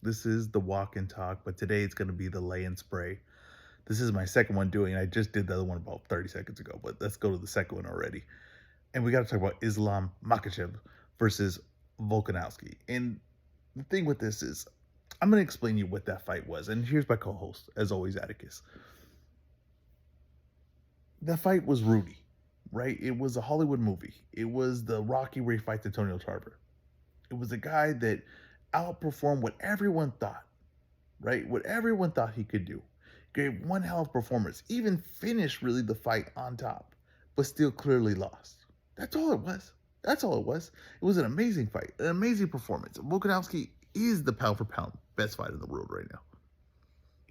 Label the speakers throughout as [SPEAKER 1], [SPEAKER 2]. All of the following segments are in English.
[SPEAKER 1] This is the walk and talk, but today it's going to be the lay and spray. This is my second one doing. I just did the other one about 30 seconds ago, but let's go to the second one already. And we got to talk about Islam Makhachev versus Volkanovski. And the thing with this is, I'm going to explain you what that fight was. And here's my co-host, as always, Atticus. That fight was Rudy, right? It was a Hollywood movie. It was the Rocky where he fights Antonio Tarver. It was a guy that outperformed what everyone thought, right? What everyone thought he could do. Gave one hell of a performance, even finished really the fight on top, but still clearly lost. That's all it was. That's all it was. It was an amazing fight, an amazing performance. Volkanovski is the pound for pound best fighter in the world right now.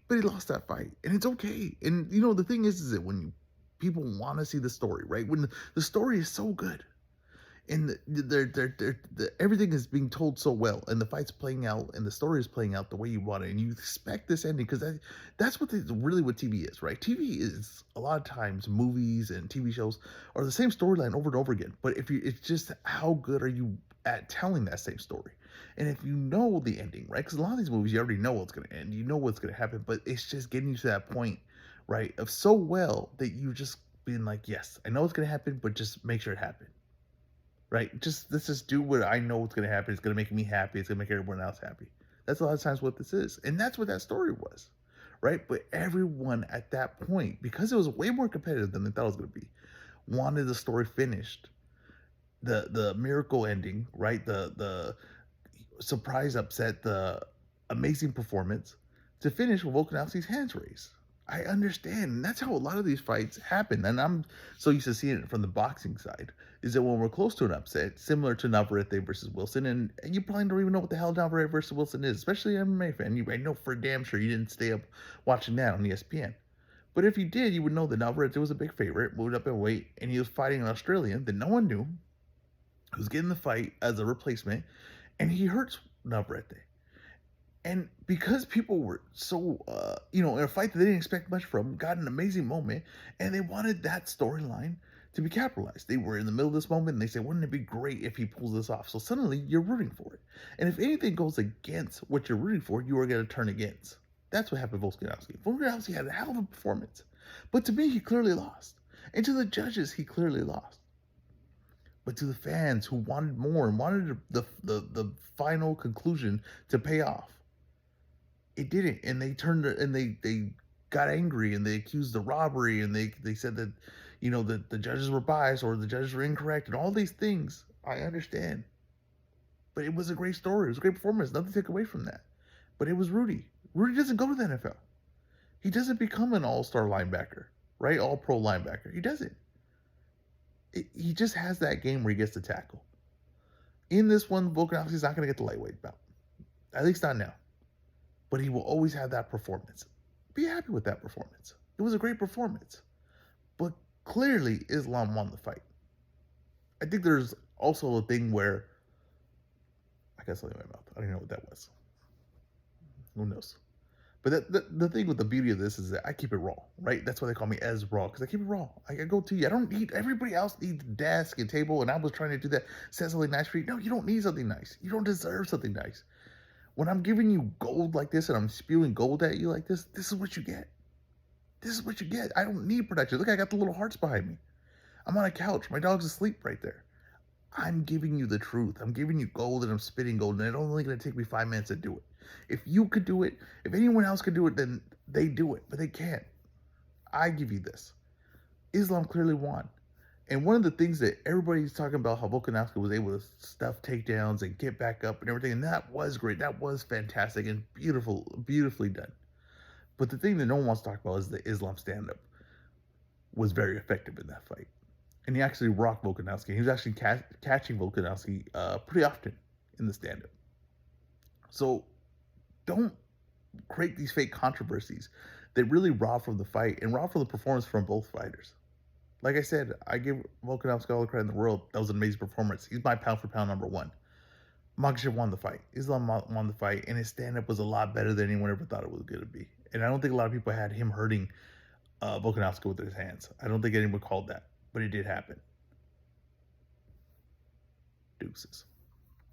[SPEAKER 1] But he lost that fight, and it's okay. And the thing is that when people want to see the story, right? When the story is so good, and everything is being told so well, and the fight's playing out, and the story is playing out the way you want it, and you expect this ending because that's really what TV is, right? TV is a lot of times movies and TV shows are the same storyline over and over again. But it's just how good are you at telling that same story, and if you know the ending, right? Because a lot of these movies you already know what's going to end, you know what's going to happen, but it's just getting you to that point, right, of so well that you just being like, yes, I know it's going to happen, but just make sure it happens, right? Just let's just do what I know what's gonna happen. It's gonna make me happy. It's gonna make everyone else happy. That's a lot of times what this is, and that's what that story was, right? But everyone at that point, because it was way more competitive than they thought it was gonna be, wanted the story finished, the miracle ending, right? The surprise upset, the amazing performance to finish with Volkanovski's hands raised. I understand. And that's how a lot of these fights happen. And I'm so used to seeing it from the boxing side. Is that when we're close to an upset, similar to Navarrete versus Wilson, and you probably don't even know what the hell Navarrete versus Wilson is, especially an MMA fan. I know for damn sure you didn't stay up watching that on ESPN. But if you did, you would know that Navarrete was a big favorite, moved up in weight, and he was fighting an Australian that no one knew, who was getting the fight as a replacement, and he hurts Navarrete. And because people were so, in a fight that they didn't expect much from, got an amazing moment, and they wanted that storyline to be capitalized. They were in the middle of this moment, and they said, wouldn't it be great if he pulls this off? So suddenly, you're rooting for it. And if anything goes against what you're rooting for, you are going to turn against. That's what happened with Volkanovski. Volkanovski had a hell of a performance. But to me, he clearly lost. And to the judges, he clearly lost. But to the fans who wanted more and wanted the final conclusion to pay off, it didn't, and they turned and they got angry and they accused the robbery and they said that that the judges were biased or the judges were incorrect and all these things. I understand, but it was a great story. It was a great performance. Nothing to take away from that. But it was Rudy. Rudy doesn't go to the NFL. He doesn't become an all-star linebacker, right? All-pro linebacker. He doesn't. He just has that game where he gets to tackle. In this one, Volkanovski's not going to get the lightweight belt, at least not now. But he will always have that performance. Be happy with that performance. It was a great performance. But clearly, Islam won the fight. I think there's also a thing where I got something in my mouth. I don't even know what that was. Who knows? But the thing with the beauty of this is that I keep it raw, right? That's why they call me as raw, because I keep it raw. I go to you. I don't need everybody else needs desk and table, and I was trying to do that. Say something nice for you. No, you don't need something nice. You don't deserve something nice. When I'm giving you gold like this and I'm spewing gold at you like this is what you get. This is what you get. I don't need production. Look, I got the little hearts behind me. I'm on a couch. My dog's asleep right there. I'm giving you the truth. I'm giving you gold and I'm spitting gold, and it's only going to take me 5 minutes to do it. If you could do it, if anyone else could do it, then they do it, but they can't. I give you this. Islam clearly won. And one of the things that everybody's talking about, how Volkanovski was able to stuff takedowns and get back up and everything, and that was great. That was fantastic and beautifully done. But the thing that no one wants to talk about is the Islam stand-up was very effective in that fight. And he actually rocked Volkanovski. He was actually catching Volkanovski pretty often in the stand-up. So don't create these fake controversies that really rob from the fight and rob from the performance from both fighters. Like I said, I give Volkanovski all the credit in the world. That was an amazing performance. He's my pound for pound number one. Makhachev won the fight. Islam won the fight, and his stand-up was a lot better than anyone ever thought it was going to be. And I don't think a lot of people had him hurting Volkanovski with his hands. I don't think anyone called that, but it did happen. Deuces.